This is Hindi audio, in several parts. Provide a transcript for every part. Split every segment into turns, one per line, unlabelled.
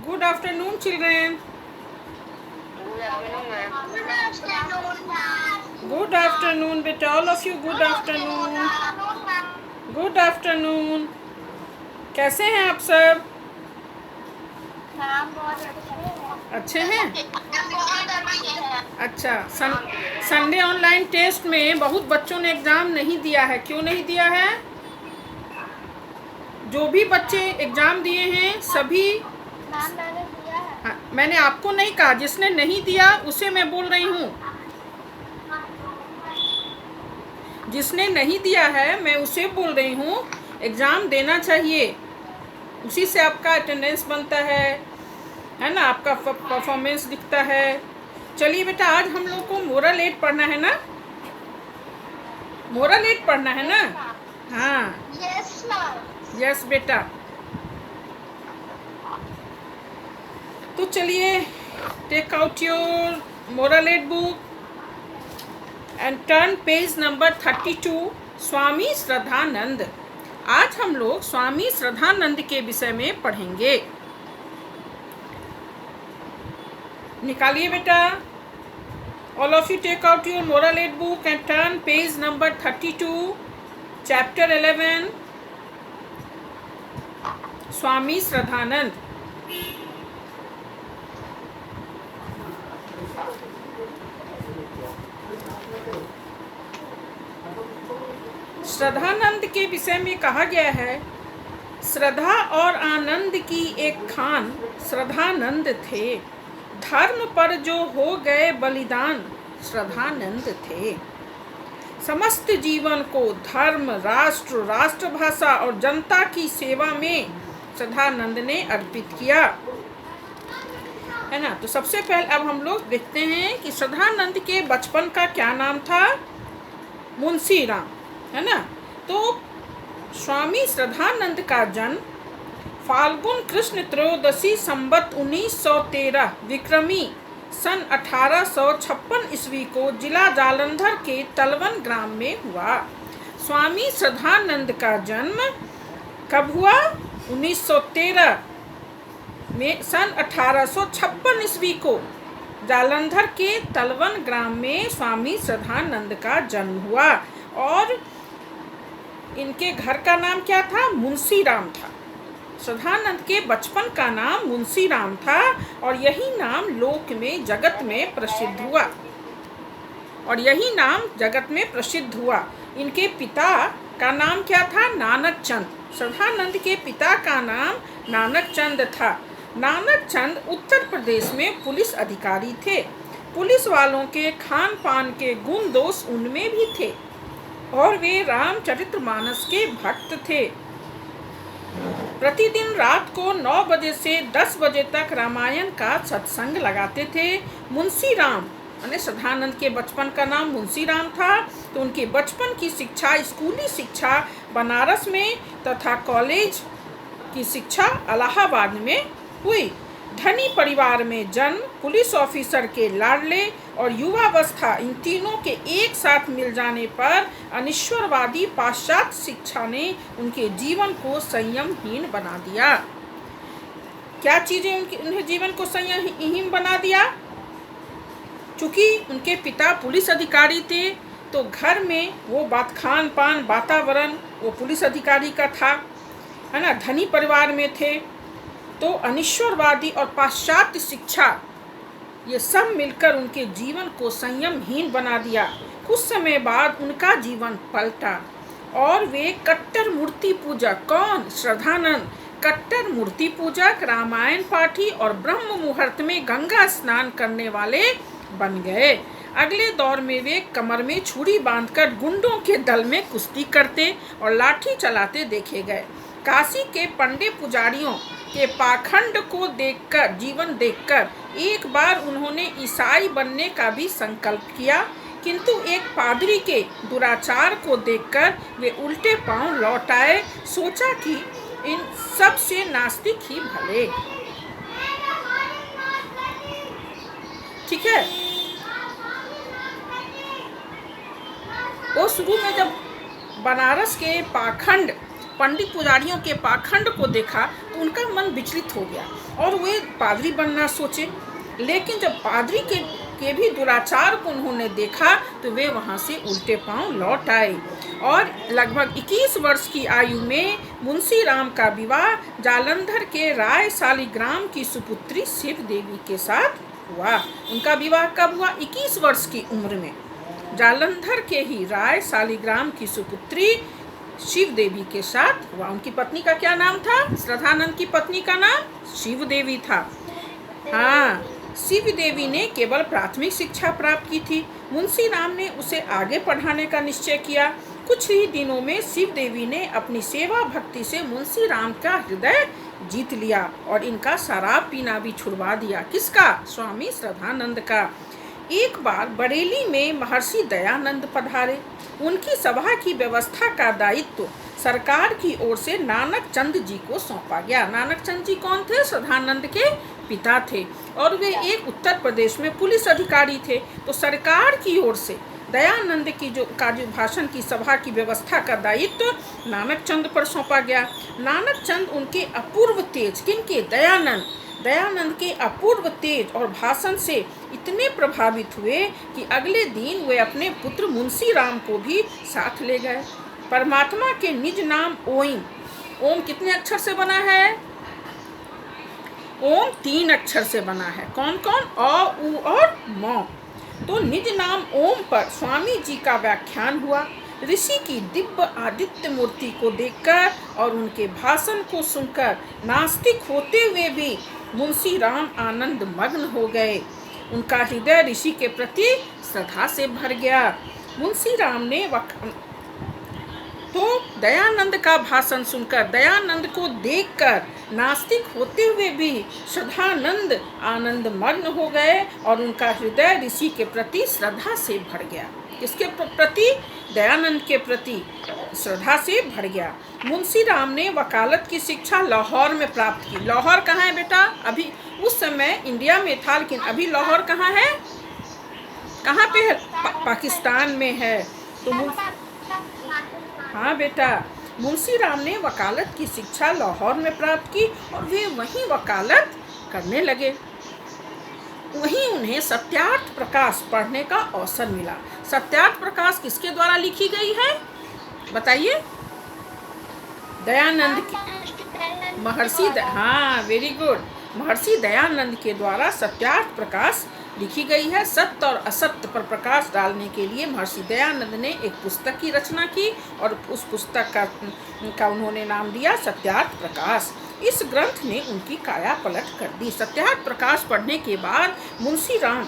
Good afternoon, children.
Good afternoon, ma'am. Good afternoon, ma'am.
Good afternoon, beta. All of you, good afternoon. Good afternoon. कैसे हैं आप सब?
मैम बहुत अच्छे हैं।
अच्छे हैं?
बहुत अच्छे हैं।
अच्छा, संडे ऑनलाइन टेस्ट में बहुत बच्चों ने एग्ज़ाम नहीं दिया है। क्यों नहीं दिया है? जो भी बच्चे एग्ज़ाम दिए हैं सभी।
मैम मैंने दिया है।
हाँ, मैंने आपको नहीं कहा, जिसने नहीं दिया उसे मैं बोल रही हूँ। जिसने नहीं दिया है मैं उसे बोल रही हूँ, एग्ज़ाम देना चाहिए। उसी से आपका अटेंडेंस बनता है ना, आपका परफॉर्मेंस दिखता है। चलिए बेटा, आज हम लोग को मोरल 8 पढ़ना है ना? मोरल 8 पढ़ना है ना? हाँ,
यस मैम।
यस बेटा। तो चलिए, take out your moral 8 book and turn page number 32, Swami Shraddhanand. आज हम लोग स्वामी श्रद्धानंद के विषय में पढ़ेंगे। निकालिए बेटा, all of you take out your moral 8 book and turn page number 32, chapter 11, Swami Shraddhanand. Shraddhanand के विषय में कहा गया है, श्रद्धा और आनंद की एक खान श्रद्धानंद थे, धर्म पर जो हो गए बलिदान श्रद्धानंद थे। समस्त जीवन को धर्म, राष्ट्र, राष्ट्रभाषा और जनता की सेवा में श्रद्धानंद ने अर्पित किया, है ना। तो सबसे पहले अब हम लोग देखते हैं कि श्रद्धानंद के बचपन का क्या नाम था। मुंशी राम, है ना। तो स्वामी श्रद्धानंद का जन्म फाल्गुन कृष्ण त्रयोदशी संवत 1913 विक्रमी सन 1856 ईस्वी को जिला जालंधर के तलवन ग्राम में हुआ। स्वामी श्रद्धानंद का जन्म कब हुआ? 1913 में सन 1856 ईस्वी को जालंधर के तलवन ग्राम में स्वामी श्रद्धानंद का जन्म हुआ। और इनके घर का नाम क्या था? मुंशी राम था। श्रद्धानंद के बचपन का नाम मुंशी राम था और यही नाम लोक में जगत में प्रसिद्ध हुआ। इनके पिता का नाम क्या था? नानक चंद। श्रद्धानंद के पिता का नाम नानक चंद था। नानक चंद उत्तर प्रदेश में पुलिस अधिकारी थे। पुलिस वालों के खान पान के गुण दोष उनमें भी थे और वे रामचरितमानस के भक्त थे। प्रतिदिन रात को 9 बजे से 10 बजे तक रामायण का सत्संग लगाते थे। मुंशी राम यानी श्रद्धानंद के बचपन का नाम मुंशी राम था। तो उनके बचपन की शिक्षा, स्कूली शिक्षा बनारस में तथा कॉलेज की शिक्षा इलाहाबाद में हुई। धनी परिवार में जन्म, पुलिस ऑफिसर के लाडले और युवावस्था, इन तीनों के एक साथ मिल जाने पर अनिश्वरवादी पाश्चात्य शिक्षा ने उनके जीवन को संयमहीन बना दिया। क्या चीज़ें उनके जीवन को संयमहीन बना दिया? चूँकि उनके पिता पुलिस अधिकारी थे तो घर में वो खान पान वातावरण वो पुलिस अधिकारी का था, है ना। धनी परिवार में थे तो अनिश्वरवादी और पाश्चात्य शिक्षा ये सब मिलकर उनके जीवन को संयमहीन बना दिया। कुछ समय बाद उनका जीवन पलटा और वे कट्टर मूर्ति पूजक, कौन? श्रद्धानंद कट्टर मूर्ति पूजक, रामायण पाठी और ब्रह्म मुहूर्त में गंगा स्नान करने वाले बन गए। अगले दौर में वे कमर में छुरी बांधकर गुंडों के दल में कुश्ती करते और लाठी चलाते देखे गए। काशी के पंडे पुजारियों के पाखंड को जीवन देखकर एक बार उन्होंने ईसाई बनने का भी संकल्प किया, किंतु एक पादरी के दुराचार को देखकर वे उल्टे पांव लौट आए। सोचा कि इन सब से नास्तिक ही भले। ठीक है। वो शुरू में जब बनारस के पाखंड पंडित पुजारियों के पाखंड को देखा तो उनका मन विचलित हो गया और वे पादरी बनना सोचे। लेकिन जब पादरी के भी दुराचार को उन्होंने देखा तो वे वहाँ से उल्टे पांव लौट आए और लगभग 21 वर्ष की आयु में मुंशी राम का विवाह जालंधर के राय शालिग्राम की सुपुत्री शिव देवी के साथ हुआ। उनका विवाह कब हुआ? 21 वर्ष की उम्र में जालंधर के ही राय शालिग्राम की सुपुत्री शिव देवी के साथ हुआ। उनकी पत्नी का क्या नाम था? श्रद्धानंद की पत्नी का नाम शिव देवी था। हाँ, शिव देवी ने केवल प्राथमिक शिक्षा प्राप्त की थी। मुंशी राम ने उसे आगे पढ़ाने का निश्चय किया। कुछ ही दिनों में शिव देवी ने अपनी सेवा भक्ति से मुंशी राम का हृदय जीत लिया और इनका शराब पीना भी छुड़वा दिया। किसका? स्वामी श्रद्धानंद का। एक बार बरेली में महर्षि दयानंद पधारे। उनकी सभा की व्यवस्था का दायित्व सरकार की ओर से नानक चंद जी को सौंपा गया। नानक चंद जी कौन थे? श्रद्धानंद के पिता थे और वे एक उत्तर प्रदेश में पुलिस अधिकारी थे। तो सरकार की ओर से दयानंद की जो भाषण की सभा की व्यवस्था का दायित्व नानक चंद पर सौंपा गया। नानक चंद उनके अपूर्व तेज, किनके? दयानंद के अपूर्व तेज और भाषण से इतने प्रभावित हुए कि अगले दिन वे अपने पुत्र मुंशी राम को भी साथ ले गए। परमात्मा के निज नाम ओम कितने अक्षर से बना है? ओम 3 अक्षर से बना है। कौन कौन? अ, उ और म। तो निज नाम ओम पर स्वामी जी का व्याख्यान हुआ। ऋषि की दिव्य आदित्य मूर्ति को देखकर और उनके भाषण को सुनकर नास्तिक होते हुए भी मुंशी राम आनंद मग्न हो गए। उनका हृदय ऋषि के प्रति श्रद्धा से भर गया। मुंशी राम ने तो दयानंद का भाषण सुनकर, दयानंद को देखकर नास्तिक होते हुए भी श्रद्धानंद आनंद मग्न हो गए और उनका हृदय ऋषि के प्रति श्रद्धा से भर गया। किसके प्रति? दयानंद के प्रति श्रद्धा से भर गया। मुंशी राम ने वकालत की शिक्षा लाहौर में प्राप्त की। लाहौर कहाँ है बेटा? अभी उस समय इंडिया में था, लेकिन अभी लाहौर कहाँ है? कहाँ पे है? पाकिस्तान में है। तो हाँ बेटा, मुंशी राम ने वकालत की शिक्षा लाहौर में प्राप्त की और वे वहीं वकालत करने लगे। वहीं उन्हें सत्यार्थ प्रकाश पढ़ने का अवसर मिला। सत्यार्थ प्रकाश किसके द्वारा लिखी गई है? बताइए। दयानंद की, हाँ वेरी गुड, महर्षि दयानंद के द्वारा सत्यार्थ प्रकाश लिखी गई है। सत्य और असत्य पर प्रकाश डालने के लिए महर्षि दयानंद ने एक पुस्तक की रचना की और उस पुस्तक का उन्होंने नाम दिया सत्यार्थ प्रकाश। इस ग्रंथ ने उनकी काया पलट कर दी। सत्यार्थ प्रकाश पढ़ने के बाद मुंशी राम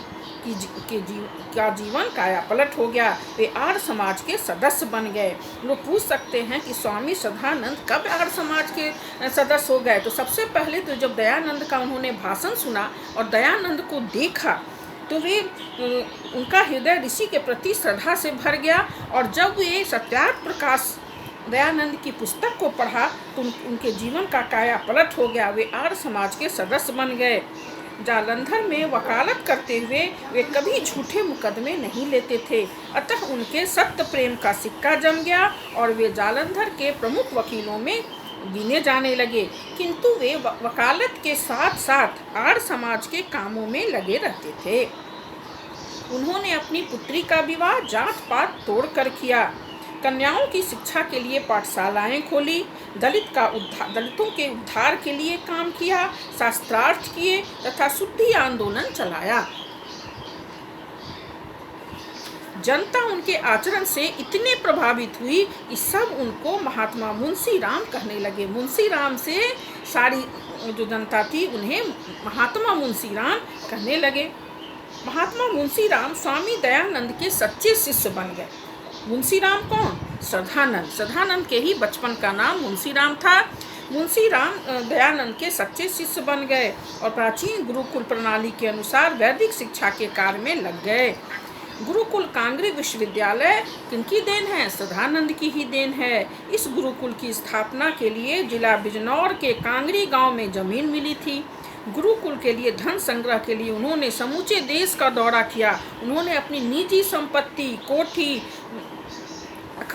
का जीवन काया पलट हो गया। वे आर्य समाज के सदस्य बन गए। लोग पूछ सकते हैं कि स्वामी श्रद्धानंद कब आर्य समाज के सदस्य हो गए? तो सबसे पहले तो जब दयानंद का उन्होंने भाषण सुना और दयानंद को देखा तो वे उनका हृदय ऋषि के प्रति श्रद्धा से भर गया और जब वे सत्यार्थ प्रकाश दयानंद की पुस्तक को पढ़ा तो उनके जीवन का काया पलट हो गया। वे आर्य समाज के सदस्य बन गए। जालंधर में वकालत करते हुए वे कभी झूठे मुकदमे नहीं लेते थे, अतः उनके सत्य प्रेम का सिक्का जम गया और वे जालंधर के प्रमुख वकीलों में गिने जाने लगे। किंतु वे वकालत के साथ साथ आर्य समाज के कामों में लगे रहते थे। उन्होंने अपनी पुत्री का विवाह जात पात तोड़कर किया। कन्याओं की शिक्षा के लिए पाठशालाएं खोली। दलितों के उद्धार के लिए काम किया। शास्त्रार्थ किए तथा शुद्धि आंदोलन चलाया। जनता उनके आचरण से इतने प्रभावित हुई कि सब उनको महात्मा मुंशी राम कहने लगे। मुंशी राम से सारी जो जनता थी उन्हें महात्मा मुंशी राम कहने लगे। महात्मा मुंशी राम स्वामी दयानंद के सच्चे शिष्य बन गए। मुंशी राम कौन? श्रद्धानंद के ही बचपन का नाम मुंशी राम था। मुंशी राम दयानंद के सच्चे शिष्य बन गए और प्राचीन गुरुकुल प्रणाली के अनुसार वैदिक शिक्षा के कार्य में लग गए। गुरुकुल कांगड़ी विश्वविद्यालय किनकी देन है? श्रद्धानंद की ही देन है। इस गुरुकुल की स्थापना के लिए जिला बिजनौर के कांगड़ी गांव में जमीन मिली थी। गुरुकुल के लिए धन संग्रह के लिए उन्होंने समूचे देश का दौरा किया। उन्होंने अपनी निजी संपत्ति, कोठी,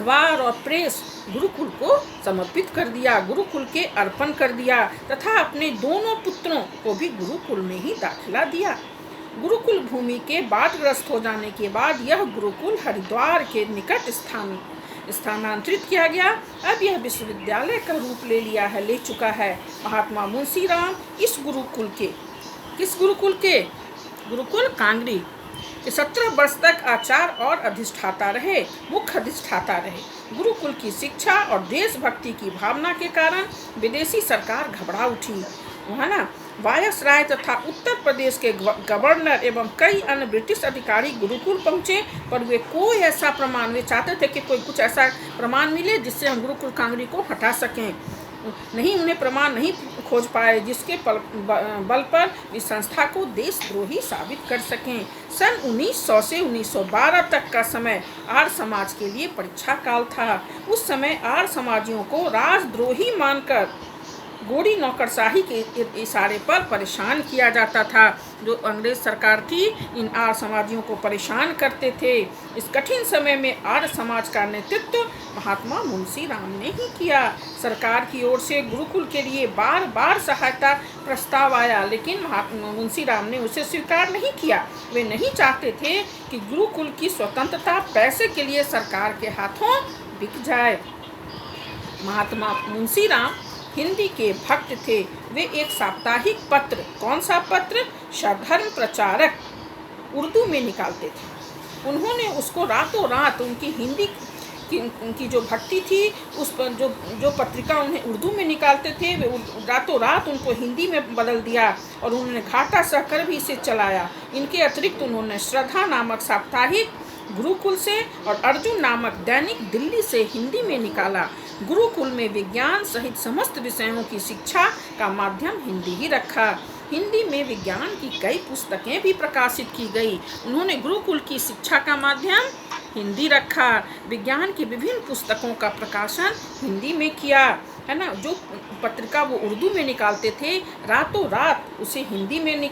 अखबार और प्रेस गुरुकुल को समर्पित कर दिया, गुरुकुल के अर्पण कर दिया तथा अपने दोनों पुत्रों को भी गुरुकुल में ही दाखिला दिया। गुरुकुल भूमि के बाढ़ग्रस्त हो जाने के बाद यह गुरुकुल हरिद्वार के निकट स्थानांतरित किया गया। अब यह विश्वविद्यालय का रूप ले चुका है। महात्मा मुंशीराम इस गुरुकुल के गुरुकुल कांगड़ी 17 वर्ष तक आचार्य और अधिष्ठाता रहे, मुख्य अधिष्ठाता रहे। गुरुकुल की शिक्षा और देशभक्ति की भावना के कारण विदेशी सरकार घबरा उठी, है ना। वायसराय तथा उत्तर प्रदेश के गवर्नर एवं कई अन्य ब्रिटिश अधिकारी गुरुकुल पहुंचे, पर वे चाहते थे कि कोई कुछ ऐसा प्रमाण मिले जिससे हम गुरुकुल कांगड़ी को हटा सकें। नहीं, उन्हें प्रमाण नहीं खोज पाए जिसके बल पर इस संस्था को देशद्रोही साबित कर सकें। सन 1900 से 1912 तक का समय आर्य समाज के लिए परीक्षा काल था। उस समय आर्य समाजियों को राजद्रोही मानकर गोरी नौकरशाही के इशारे पर परेशान किया जाता था। जो अंग्रेज सरकार थी इन आर्य समाजियों को परेशान करते थे। इस कठिन समय में आर्य समाज का नेतृत्व महात्मा मुंशीराम ने ही किया। सरकार की ओर से गुरुकुल के लिए बार बार सहायता प्रस्ताव आया, लेकिन महात्मा मुंशीराम ने उसे स्वीकार नहीं किया। वे नहीं चाहते थे कि गुरुकुल की स्वतंत्रता पैसे के लिए सरकार के हाथों बिक जाए। महात्मा मुंशीराम हिंदी के भक्त थे। वे एक साप्ताहिक पत्र, कौन सा पत्र, सधर्म प्रचारक, उर्दू में निकालते थे। उन्होंने उसको रातों रात उनकी हिंदी की जो भक्ति थी उस पर जो पत्रिका उन्हें उर्दू में निकालते थे, वे रातों रात उनको हिंदी में बदल दिया और उन्होंने घाटा सहकर भी इसे चलाया। इनके अतिरिक्त उन्होंने श्रद्धा नामक साप्ताहिक गुरुकुल से और अर्जुन नामक दैनिक दिल्ली से हिंदी में निकाला। गुरुकुल में विज्ञान सहित समस्त विषयों की शिक्षा का माध्यम हिंदी ही रखा। हिंदी में विज्ञान की कई पुस्तकें भी प्रकाशित की गई। उन्होंने गुरुकुल की शिक्षा का माध्यम हिंदी रखा। विज्ञान की विभिन्न पुस्तकों का प्रकाशन हिंदी में किया, है ना। जो पत्रिका वो उर्दू में निकालते थे, रातों रात उसे हिंदी में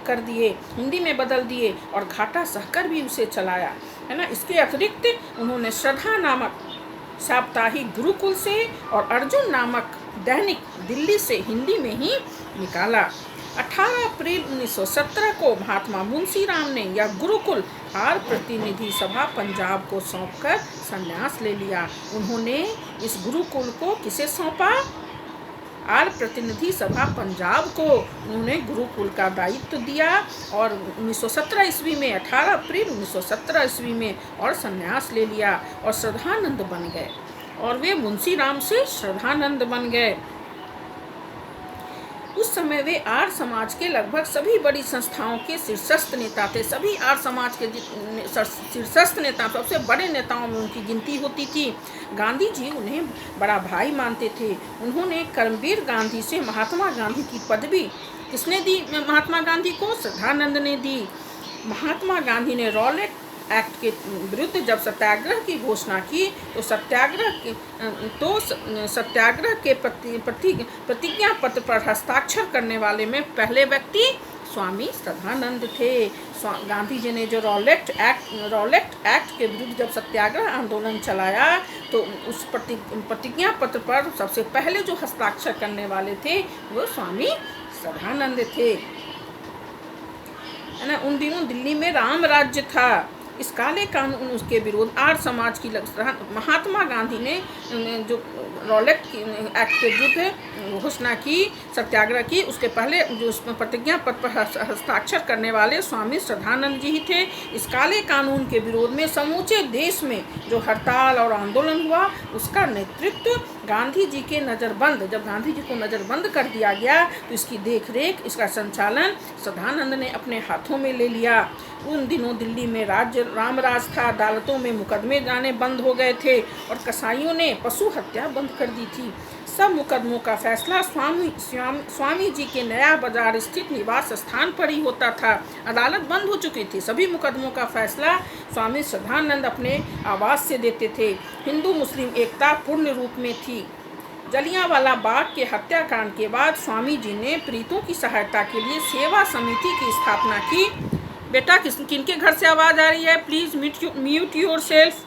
कर दिए, हिंदी में बदल दिए और घाटा सहकर भी उसे चलाया, है ना। इसके अतिरिक्त उन्होंने श्रद्धा नामक साप्ताहिक गुरुकुल से और अर्जुन नामक दैनिक दिल्ली से हिंदी में ही निकाला। 18 अप्रैल 1917 को महात्मा मुंशीराम ने यह गुरुकुल आर्य प्रतिनिधि सभा पंजाब को सौंपकर संन्यास ले लिया। उन्होंने इस गुरुकुल को किसे सौंपा? आर्य प्रतिनिधि सभा पंजाब को उन्होंने गुरुकुल का दायित्व दिया और 1917 ईस्वी में 18 अप्रैल 1917 ईस्वी में और संन्यास ले लिया और श्रद्धानंद बन गए और वे मुंशीराम से श्रद्धानंद बन गए। उस समय वे आर्य समाज के लगभग सभी बड़ी संस्थाओं के शीर्षस्थ नेता थे। सभी आर्य समाज के शीर्षस्थ नेता, सबसे बड़े नेताओं में उनकी गिनती होती थी। गांधी जी उन्हें बड़ा भाई मानते थे। उन्होंने कर्मवीर गांधी से महात्मा गांधी की पदवी किसने दी? महात्मा गांधी को श्रद्धानंद ने दी। महात्मा गांधी ने रॉलेट एक्ट के विरुद्ध जब सत्याग्रह की घोषणा की तो सत्याग्रह के प्रतिज्ञा पत्र पर हस्ताक्षर करने वाले में पहले व्यक्ति स्वामी श्रद्धानंद थे। गांधी जी ने जो रॉलेट एक्ट के विरुद्ध जब सत्याग्रह आंदोलन चलाया तो उस प्रतिज्ञा पत्र पर सबसे पहले जो हस्ताक्षर करने वाले थे वो स्वामी श्रद्धानंद थे, है ना। उन दिनों दिल्ली में राम राज्य था। इस काले कानून उसके विरोध आर्य समाज की महात्मा गांधी ने जो रॉलेट एक्ट के विरुद्ध घोषणा की, सत्याग्रह की, उसके पहले जो उस प्रतिज्ञा पत्र पर हस्ताक्षर करने वाले स्वामी श्रद्धानंद जी ही थे। इस काले कानून के विरोध में समूचे देश में जो हड़ताल और आंदोलन हुआ उसका नेतृत्व गांधी जी के नज़रबंद, जब गांधी जी को नज़रबंद कर दिया गया तो इसकी देखरेख, इसका संचालन श्रद्धानंद ने अपने हाथों में ले लिया। उन दिनों दिल्ली में रामराज था। अदालतों में मुकदमे जाने बंद हो गए थे और कसाईयों ने पशु हत्या बंद कर दी थी। सब मुकदमों का फैसला स्वामी जी के नया बाजार स्थित निवास स्थान पर ही होता था। अदालत बंद हो चुकी थी। सभी मुकदमों का फैसला स्वामी श्रद्धानंद अपने आवास से देते थे। हिंदू मुस्लिम एकता पूर्ण रूप में थी। जलियांवाला बाग के हत्याकांड के बाद स्वामी जी ने पीड़ितों की सहायता के लिए सेवा समिति की स्थापना की। बेटा किनके घर से आवाज़ आ रही है? Please mute your self.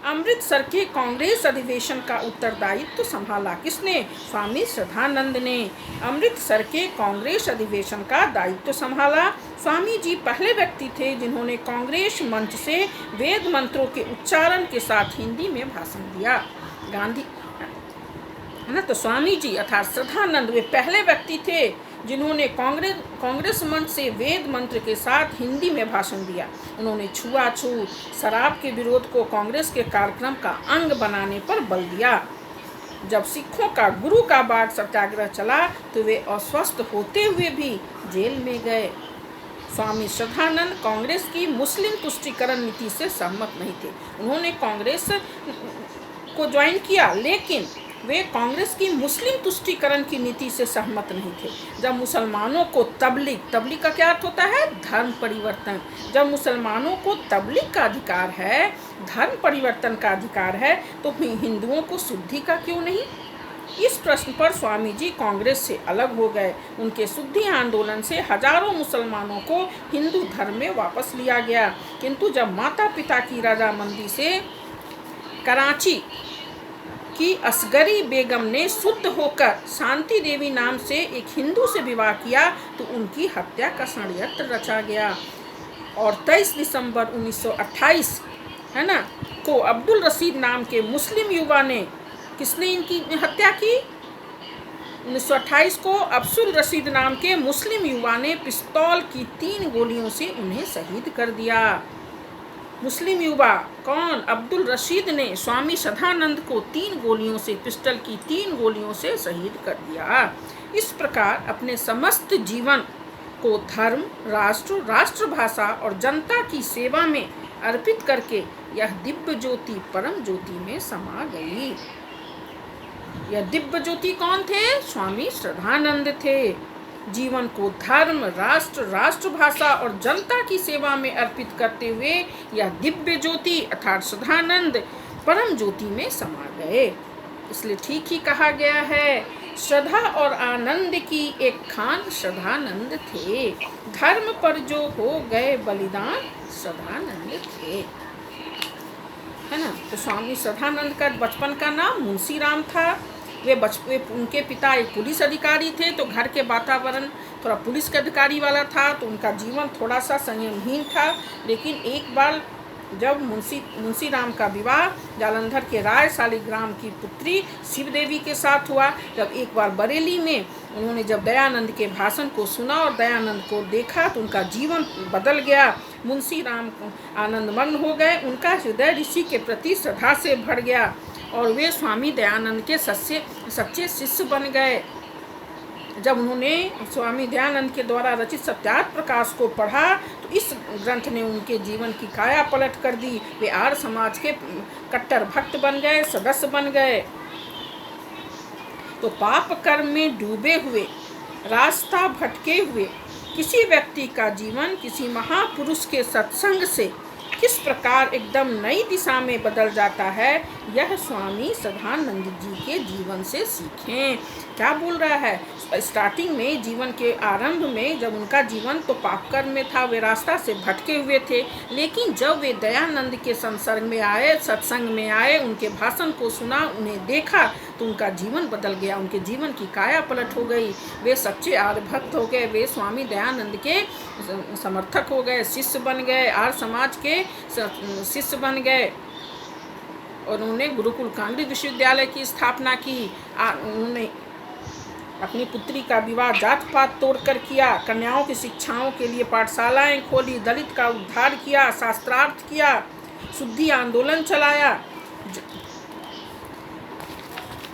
Amritsar के कांग्रेस अधिवेशन का उत्तरदायित्व संभाला। किसने? स्वामी श्रद्धानंद ने अमृतसर के कांग्रेस अधिवेशन का दायित्व संभाला। स्वामी जी पहले व्यक्ति थे जिन्होंने कांग्रेस मंच से वेद मंत्रों के उच्चारण के साथ हिंदी में भाषण दिया। गांधी है ना, तो स्वामी जी अर्थात श्रद्धानंद वे पहले व्यक्ति थे जिन्होंने कांग्रेस मंच से वेद मंत्र के साथ हिंदी में भाषण दिया। उन्होंने छुआछूत, शराब के विरोध को कांग्रेस के कार्यक्रम का अंग बनाने पर बल दिया। जब सिखों का गुरु का बाग सत्याग्रह चला तो वे अस्वस्थ होते हुए भी जेल में गए। स्वामी श्रद्धानंद कांग्रेस की मुस्लिम तुष्टीकरण नीति से सहमत नहीं थे। उन्होंने कांग्रेस को ज्वाइन किया, लेकिन वे कांग्रेस की मुस्लिम तुष्टीकरण की नीति से सहमत नहीं थे। जब मुसलमानों को तबलीग का क्या अर्थ होता है? धर्म परिवर्तन। जब मुसलमानों को तबलीग का अधिकार है, धर्म परिवर्तन का अधिकार है, तो हिंदुओं को शुद्धि का क्यों नहीं? इस प्रश्न पर स्वामी जी कांग्रेस से अलग हो गए। उनके शुद्धि आंदोलन से हजारों मुसलमानों को हिंदू धर्म में वापस लिया गया। किंतु जब माता पिता की रजामंदी से कराची की असगरी बेगम ने शुद्ध होकर शांति देवी नाम से एक हिंदू से विवाह किया तो उनकी हत्या का षड्यंत्र रचा गया। और 23 दिसंबर 1928 है ना को अब्दुल रशीद नाम के मुस्लिम युवा ने, किसने इनकी हत्या की? 1928 को अब्दुल रशीद नाम के मुस्लिम युवा ने पिस्तौल की 3 गोलियों से उन्हें शहीद कर दिया। मुस्लिम युवा कौन? अब्दुल रशीद ने स्वामी श्रद्धानंद को 3 गोलियों से, पिस्टल की 3 गोलियों से शहीद कर दिया। इस प्रकार अपने समस्त जीवन को धर्म, राष्ट्र, राष्ट्रभाषा और जनता की सेवा में अर्पित करके यह दिव्य ज्योति परम ज्योति में समा गई। यह दिव्य ज्योति कौन थे? स्वामी श्रद्धानंद थे। जीवन को धर्म, राष्ट्र, राष्ट्रभाषा और जनता की सेवा में अर्पित करते हुए यह दिव्य ज्योति अर्थात श्रद्धानंद परम ज्योति में समा गए। इसलिए ठीक ही कहा गया है, श्रद्धा और आनंद की एक खान श्रद्धानंद थे। धर्म पर जो हो गए बलिदान श्रद्धानंद थे, है ना। तो स्वामी श्रद्धानंद का बचपन का नाम मुंशी राम था। वे उनके पिता एक पुलिस अधिकारी थे, तो घर के वातावरण थोड़ा पुलिस के अधिकारी वाला था, तो उनका जीवन थोड़ा सा संयमहीन था। लेकिन एक बार जब मुंशी राम का विवाह जालंधर के राय शालिग्राम की पुत्री शिव देवी के साथ हुआ, जब एक बार बरेली में उन्होंने जब दयानंद के भाषण को सुना और दयानंद को देखा तो उनका जीवन बदल गया। मुंशी राम आनंदमग्न हो गए, उनका हृदय ऋषि के प्रति श्रद्धा से भर गया और वे स्वामी दयानंद के सच्चे शिष्य बन गए। जब उन्होंने स्वामी दयानंद के द्वारा रचित सत्यार्थ प्रकाश को पढ़ा तो इस ग्रंथ ने उनके जीवन की काया पलट कर दी। वे आर्य समाज के कट्टर भक्त बन गए, सदस्य बन गए। तो पाप कर्म में डूबे हुए, रास्ता भटके हुए किसी व्यक्ति का जीवन किसी महापुरुष के सत्संग से किस प्रकार एकदम नई दिशा में बदल जाता है, यह स्वामी श्रद्धानंद जी के जीवन से सीखें। क्या बोल रहा है? स्टार्टिंग में, जीवन के आरंभ में जब उनका जीवन तो पापकर्म में था, वे रास्ता से भटके हुए थे, लेकिन जब वे दयानंद के संसर्ग में आए, सत्संग में आए, उनके भाषण को सुना, उन्हें देखा तो उनका जीवन बदल गया, उनके जीवन की काया पलट हो गई। वे सच्चे आर्य भक्त हो गए, वे स्वामी दयानंद के समर्थक हो गए, शिष्य बन गए, आर्य समाज के शिष्य बन गए। और उन्होंने गुरुकुल कांग्रेस विश्वविद्यालय की स्थापना की। उन्होंने अपनी पुत्री का विवाह जात पात तोड़कर किया, कन्याओं की शिक्षाओं के लिए पाठशालाएं खोली, दलित का उद्धार किया, शास्त्रार्थ किया, शुद्धि आंदोलन चलाया।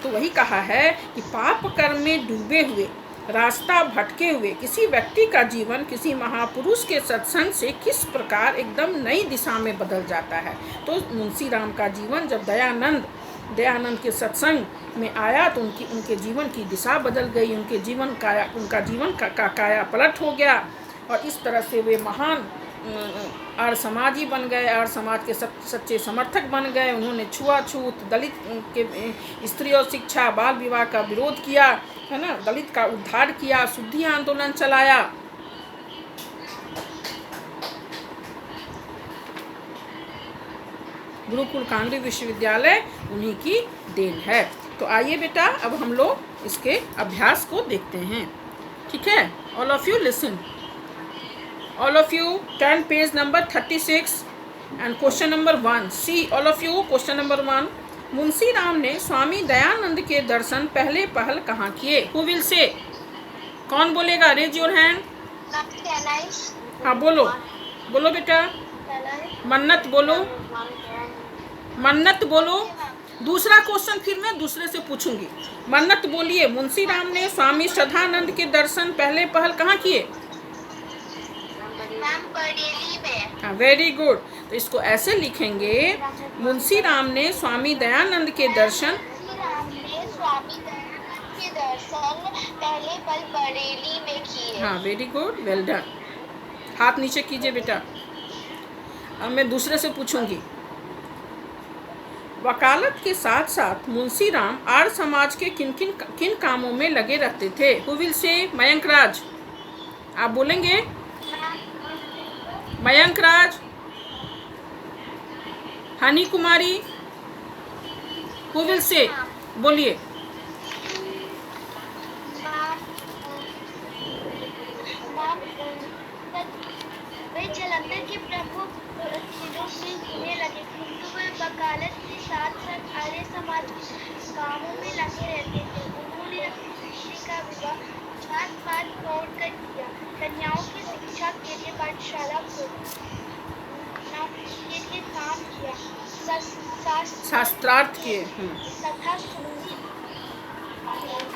तो वही कहा है कि पाप कर्म में डूबे हुए, रास्ता भटके हुए किसी व्यक्ति का जीवन किसी महापुरुष के सत्संग से किस प्रकार एकदम नई दिशा में बदल जाता है। तो मुंशी राम का जीवन जब दयानंद के सत्संग में आया तो उनके जीवन की दिशा बदल गई, उनका जीवन का काया पलट हो गया और इस तरह से वे महान आर्य समाजी बन गए, आर्य समाज के सच्चे समर्थक बन गए। उन्होंने छुआछूत, दलित के स्त्री और शिक्षा, बाल विवाह का विरोध किया, है ना, दलित का उद्धार किया, शुद्धि आंदोलन चलाया। गुरुकुल कांगड़ी विश्वविद्यालय उन्हीं की देन है। तो आइए बेटा अब हम लोग इसके अभ्यास को देखते हैं, ठीक है। All of you listen, all of you turn page number 36 and question number 1। See all of you question number 1। Munshi Ram ने स्वामी दयानंद के दर्शन पहले पहल कहाँ किए? Who will say? कौन बोलेगा? Raise your hand. हाँ बोलो, बोलो बेटा। मन्नत बोलो, मन्नत बोलो। दूसरा क्वेश्चन फिर मैं दूसरे से पूछूंगी। मन्नत बोलिए, मुंशी राम ने स्वामी श्रद्धानंद के दर्शन पहले पहल कहाँ किए?
बरेली में।
हाँ वेरी गुड। तो इसको ऐसे लिखेंगे, मुंशी राम ने स्वामी दयानंद के दर्शन
पहले पल बरेली में किए।
हाँ वेरी गुड, वेल डन। हाथ नीचे कीजिए बेटा। अब मैं दूसरे से पूछूंगी। वकालत के साथ साथ मुंशी राम आर्य समाज के किन कामों में लगे रहते थे? Who will say? मयंक राज, आप बोलेंगे? मयंक राज, हनी कुमारी, हु विल से? बोलिए।
वे जलंधर के प्रमुख जिलों में घूमने लगे, किंतु वे वकालत के साथ साथ आर्य समाज के कामों में लगे रहते थे। उन्होंने अपनी पुत्री का विवाह जात पात तोड़कर किया, कन्याओं की शिक्षा के लिए पाठशाला खोली, के लिए काम किया,
शास्त्रार्थ किए
तथा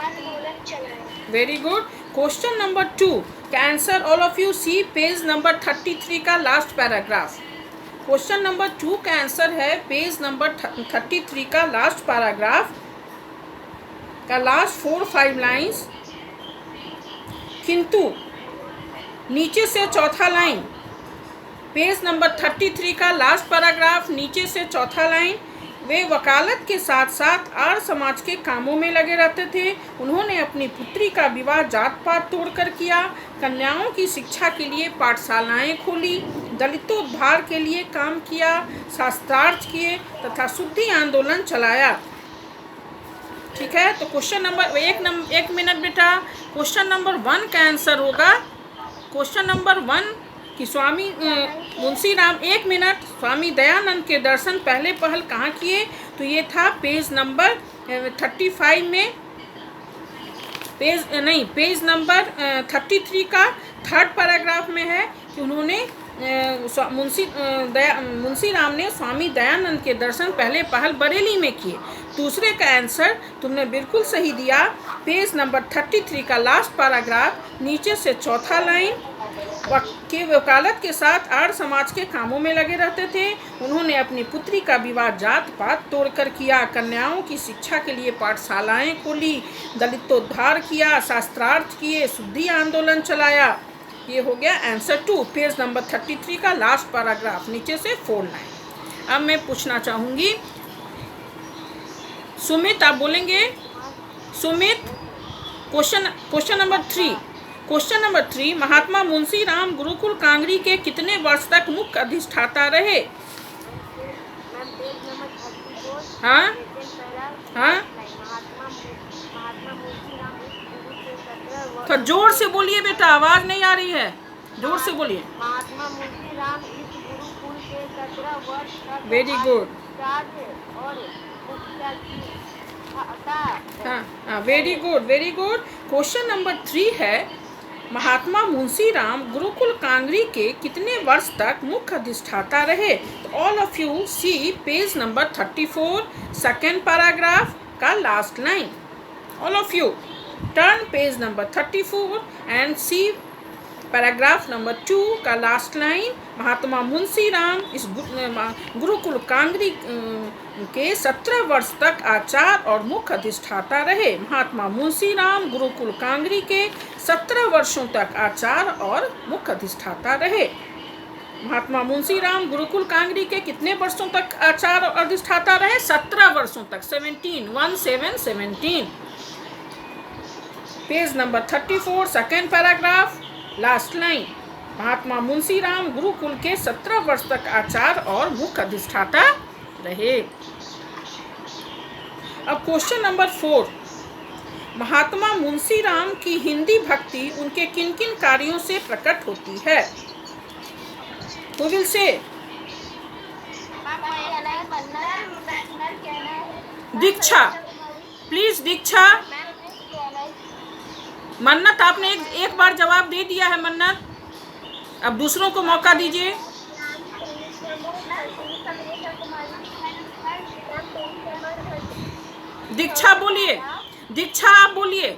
आंदोलन चलाया।
Very good. क्वेश्चन नंबर 2 का answer all of you see page number 33 का लास्ट पैराग्राफ। क्वेश्चन नंबर 2 का आंसर है पेज नंबर 33 का लास्ट पैराग्राफ का लास्ट 4-5 लाइन्स। किंतु नीचे से चौथा लाइन, पेज नंबर 33 का लास्ट पैराग्राफ, नीचे से चौथा लाइन। वे वकालत के साथ साथ आर्य समाज के कामों में लगे रहते थे। उन्होंने अपनी पुत्री का विवाह जात पात तोड़कर किया, कन्याओं की शिक्षा के लिए पाठशालाएं खोली, दलितोद्धार के लिए काम किया, शास्त्रार्थ किए तथा शुद्धि आंदोलन चलाया। ठीक है, तो क्वेश्चन नंबर एक मिनट बेटा। क्वेश्चन नंबर 1 का आंसर होगा, क्वेश्चन नंबर 1 कि स्वामी मुंशी राम, एक मिनट, स्वामी दयानंद के दर्शन पहले पहल कहाँ किए? तो ये था पेज नंबर 35 में, पेज नंबर 33 का 3rd पैराग्राफ में है कि उन्होंने मुंशी राम ने स्वामी दयानंद के दर्शन पहले पहल बरेली में किए। दूसरे का आंसर तुमने बिल्कुल सही दिया, पेज नंबर 33 का लास्ट पैराग्राफ, नीचे से चौथा लाइन। के वकालत के साथ आर्य समाज के कामों में लगे रहते थे। उन्होंने अपनी पुत्री का विवाह जात पात तोड़कर किया, कन्याओं की शिक्षा के लिए पाठशालाएं खोली, दलितोद्धार किया, शास्त्रार्थ किए, शुद्धि आंदोलन चलाया। ये हो गया आंसर 2, पेज नंबर 33 का लास्ट पैराग्राफ, नीचे से 4 लाइन। अब मैं पूछना चाहूँगी, सुमित आप बोलेंगे? Sumit, question number 3। Question number 3, महात्मा मुंशी राम गुरुकुल कांगड़ी के कितने वर्ष तक मुख्य अधिष्ठाता रहे? हाँ हाँ, तो जोर से बोलिए बेटा, आवाज नहीं आ रही है, जोर से बोलिए।
महात्मा मुंशी राम इस गुरुकुल के 17 वर्ष तक
वेरी गुड। हाँ very good, very good. Question number 3 है, महात्मा मुंशी राम गुरुकुल कांगड़ी के कितने वर्ष तक मुख्य अधिष्ठाता रहे? तो all of you see page number 34 2nd paragraph का last line. All of you turn page number 34 and see paragraph number 2 का लास्ट लाइन। महात्मा मुंशी राम इस गुरुकुल कांगड़ी के 17 वर्ष तक आचार्य और मुख्य अधिष्ठाता रहे। महात्मा मुंशी राम गुरुकुल कांगड़ी के 17 वर्षों तक आचार्य और मुख्य अधिष्ठाता रहे। महात्मा मुंशी राम गुरुकुल कांगड़ी के कितने वर्षों तक आचार्य और अधिष्ठाता रहे? 17 वर्षों तक, 17 page number 34 2nd paragraph last line. Mahatma Munshi Ram Gurukul के 17 वर्ष तक आचार्य और मुख्य अधिष्ठाता रहे। अब क्वेश्चन नंबर 4, महात्मा मुंशीराम की हिंदी भक्ति उनके किन किन कार्यों से प्रकट होती है? Who will say? Diksha, please Diksha. Mannat, आपने एक बार जवाब दे दिया है मन्नत, अब दूसरों को मौका दीजिए। दीक्षा बोलिए, दीक्षा आप बोलिए।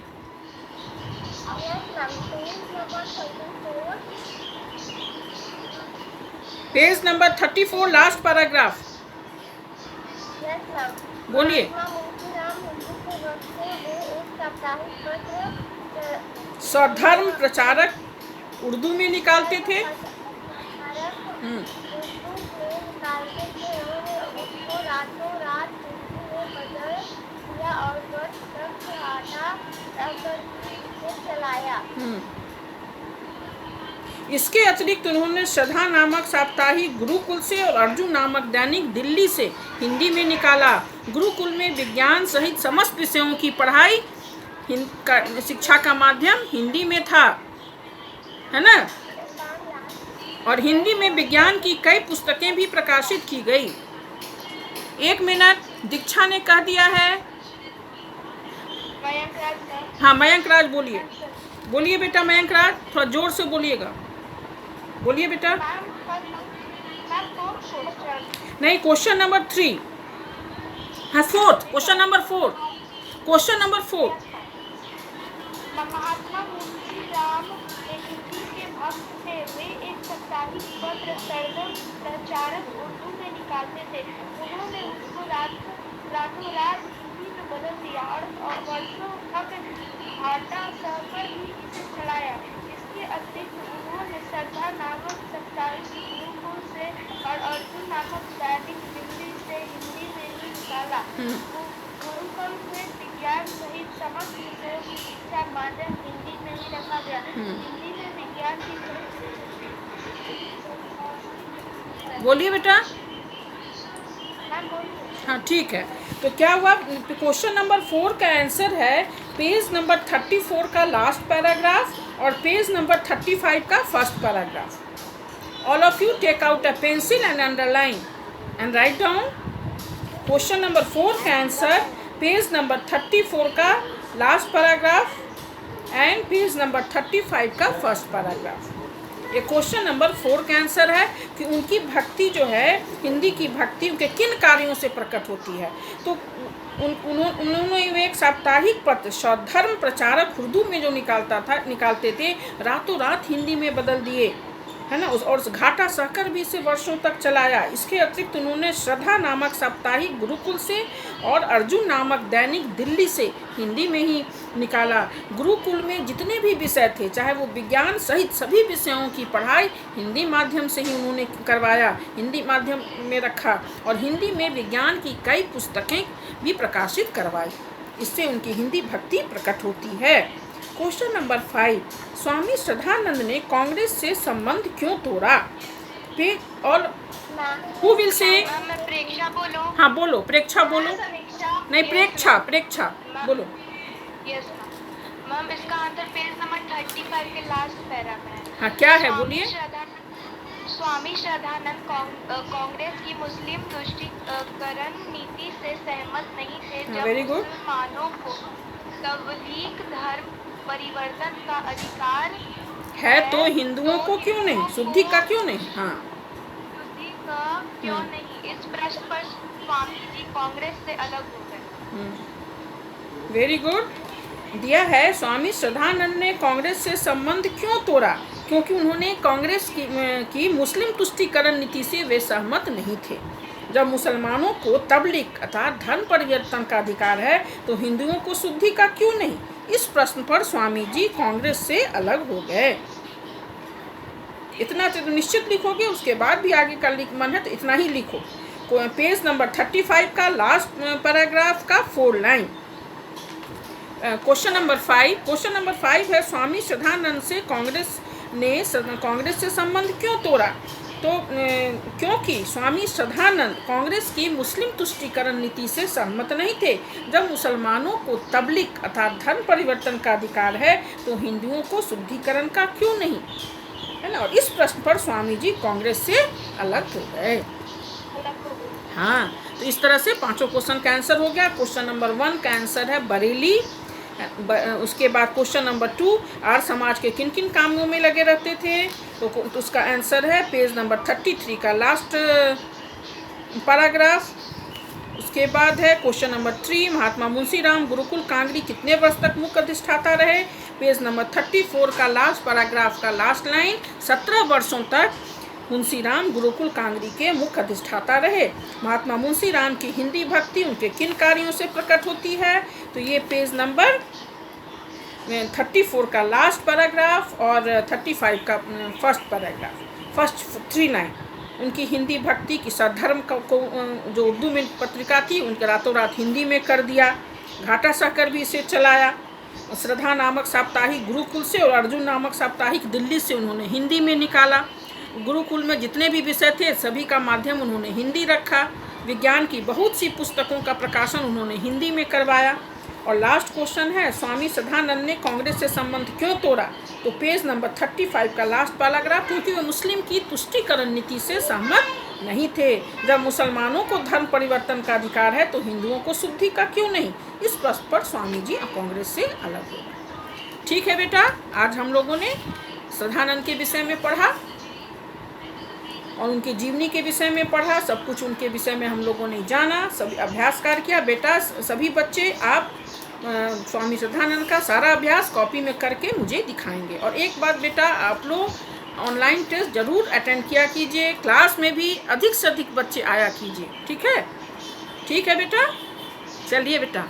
पेज नंबर 34 लास्ट पैराग्राफ बोलिए। स्वधर्म प्रचारक उर्दू में निकालते थे। इसके अतिरिक्त उन्होंने श्रद्धा नामक साप्ताहिक गुरुकुल से और अर्जुन नामक दैनिक दिल्ली से हिंदी में निकाला। गुरुकुल में विज्ञान सहित समस्त विषयों की पढ़ाई शिक्षा का माध्यम हिंदी में था, है ना, और हिंदी में विज्ञान की कई पुस्तकें भी प्रकाशित की गई। 1 मिनट, दीक्षा ने कह दिया है। हाँ, मयंक राज बोलिए, बोलिए बेटा मयंक राज, थोड़ा जोर से बोलिएगा, बोलिए बेटा। नहीं, क्वेश्चन नंबर 3, हाँ 4, क्वेश्चन नंबर 4, क्वेश्चन नंबर 4।
महात्मा मुंशीराम हिंदी के भक्त थे। वे एक साप्ताहिक पत्र सरगम प्रचारक उर्दू में निकालते थे। उन्होंने उसको रातों रात हिंदी में बदल दिया और वर्षों तक घाटा सहकर भी इसे चलाया। इसके अतिरिक्त उन्होंने श्रद्धा नामक साप्ताहिक गुरुकुल से और अर्जुन नामक दैनिक दिल्ली से हिंदी में ही निकाला। गुरुकुल में विज्ञान सहित समस्त विषयों की शिक्षा माध्यम हिंदी में ही रखा गया। हिंदी में विज्ञान की
बोलिए बेटा। हाँ ठीक है, तो क्या हुआ, क्वेश्चन नंबर 4 का आंसर है पेज नंबर 34 का लास्ट पैराग्राफ और पेज नंबर 35 का first paragraph. All of you take out a pencil and underline and write down. Question number 4 का आंसर पेज नंबर 34 का last paragraph and page number 35 का फर्स्ट पैराग्राफ। ये क्वेश्चन नंबर 4 का आंसर है कि उनकी भक्ति जो है, हिंदी की भक्ति उनके किन कार्यों से प्रकट होती है। तो उन्होंने एक साप्ताहिक पत्र स्वधर्म प्रचारक उर्दू में जो निकालते थे, रातों रात हिंदी में बदल दिए, है ना, और घाटा सहकर भी इसे वर्षों तक चलाया। इसके अतिरिक्त उन्होंने श्रद्धा नामक साप्ताहिक गुरुकुल से और अर्जुन नामक दैनिक दिल्ली से हिंदी में ही निकाला। गुरुकुल में जितने भी विषय थे, चाहे वो विज्ञान सहित सभी विषयों की पढ़ाई हिंदी माध्यम से ही उन्होंने करवाया, हिंदी माध्यम में रखा और हिंदी में विज्ञान की कई पुस्तकें भी प्रकाशित करवाई। इससे उनकी हिंदी भक्ति प्रकट होती है। क्वेश्चन नंबर 5, स्वामी श्रद्धानंद ने कांग्रेस से संबंध क्यों तोड़ा? और हु विल से?
प्रेक्षा बोलो।
हाँ बोलो, प्रेक्षा बोलो। नहीं, प्रेक्षा बोलो।
यस मैम, इसका आंसर पेज नंबर 35 के लास्ट पैरा में है।
हाँ क्या है, बोलिए।
स्वामी श्रद्धानंद कांग्रेस की मुस्लिम तुष्टीकरण नीति से सहमत नहीं थे। जब मुसलमानों को तबलीग धर्म परिवर्तन का अधिकार
है तो हिंदुओं को क्यों नहीं, शुद्धि का क्यों नहीं? हाँ,
शुद्धि का क्यों नहीं, इस प्रश्न पर स्वामी जी कांग्रेस से अलग हो गए।
वेरी गुड, दिया है। स्वामी श्रद्धानंद ने कांग्रेस से संबंध क्यों तोड़ा? क्योंकि उन्होंने कांग्रेस की मुस्लिम तुष्टीकरण नीति से वे सहमत नहीं थे। जब मुसलमानों को तबलीग अर्थात धर्म परिवर्तन का अधिकार है तो हिंदुओं को शुद्धि का क्यों नहीं, इस प्रश्न पर स्वामी जी कांग्रेस से अलग हो गए। इतना तो निश्चित लिखोगे, उसके बाद भी आगे का मन है तो इतना ही लिखो। पेज नंबर 35 का लास्ट पैराग्राफ का 4 लाइन। क्वेश्चन नंबर 5 है स्वामी श्रद्धानंद से कांग्रेस से संबंध क्यों तोड़ा? तो क्योंकि स्वामी श्रद्धानंद कांग्रेस की मुस्लिम तुष्टीकरण नीति से सहमत नहीं थे। जब मुसलमानों को तबलीग अर्थात धर्म परिवर्तन का अधिकार है तो हिंदुओं को शुद्धिकरण का क्यों नहीं, है ना। और इस प्रश्न पर स्वामी जी कांग्रेस से अलग हो गए। हाँ, तो इस तरह से पांचों क्वेश्चन का आंसर हो गया। क्वेश्चन नंबर 1 का आंसर है बरेली। उसके बाद क्वेश्चन नंबर 2, आर्य समाज के किन किन कामों में लगे रहते थे, तो उसका आंसर है पेज नंबर 33 का लास्ट पैराग्राफ। उसके बाद है क्वेश्चन नंबर 3, महात्मा मुंशीराम गुरुकुल कांगड़ी कितने वर्ष तक मुख्य अधिष्ठाता रहे, पेज नंबर 34 का लास्ट पैराग्राफ का लास्ट लाइन, 17 वर्षों तक मुंशीराम गुरुकुल कांगड़ी के मुख्य अधिष्ठाता रहे। महात्मा मुंशीराम की हिंदी भक्ति उनके किन कार्यों से प्रकट होती है, तो ये पेज नंबर 34 का लास्ट पैराग्राफ और 35 का फर्स्ट पैराग्राफ, फर्स्ट 3 लाइन। उनकी हिंदी भक्ति की सद्धर्म को जो उर्दू में पत्रिका थी उनके रातों रात हिंदी में कर दिया। घाटा सहकर भी इसे चलाया। श्रद्धा नामक साप्ताहिक गुरुकुल से और अर्जुन नामक साप्ताहिक दिल्ली से उन्होंने हिंदी में निकाला। गुरुकुल में जितने भी विषय थे सभी का माध्यम उन्होंने हिंदी रखा। विज्ञान की बहुत सी पुस्तकों का प्रकाशन उन्होंने हिंदी में करवाया। और लास्ट क्वेश्चन है स्वामी श्रद्धानंद ने कांग्रेस से संबंध क्यों तोड़ा, तो पेज नंबर 35 का लास्ट पैराग्राफ, क्योंकि वे मुस्लिम की तुष्टीकरण नीति से सहमत नहीं थे। जब मुसलमानों को धर्म परिवर्तन का अधिकार है तो हिंदुओं को शुद्धि का क्यों नहीं। इस प्रश्न पर स्वामी जी कांग्रेस से अलग हो गए। ठीक है बेटा, आज हम लोगों ने श्रद्धानंद के विषय में पढ़ा और उनके जीवनी के विषय में पढ़ा। सब कुछ उनके विषय में हम लोगों ने जाना, सभी अभ्यास कार्य किया। बेटा सभी बच्चे आप स्वामी श्रद्धानंद का सारा अभ्यास कॉपी में करके मुझे दिखाएंगे। और एक बात बेटा, आप लोग ऑनलाइन टेस्ट ज़रूर अटेंड किया कीजिए, क्लास में भी अधिक से अधिक बच्चे आया कीजिए। ठीक है बेटा, चलिए बेटा।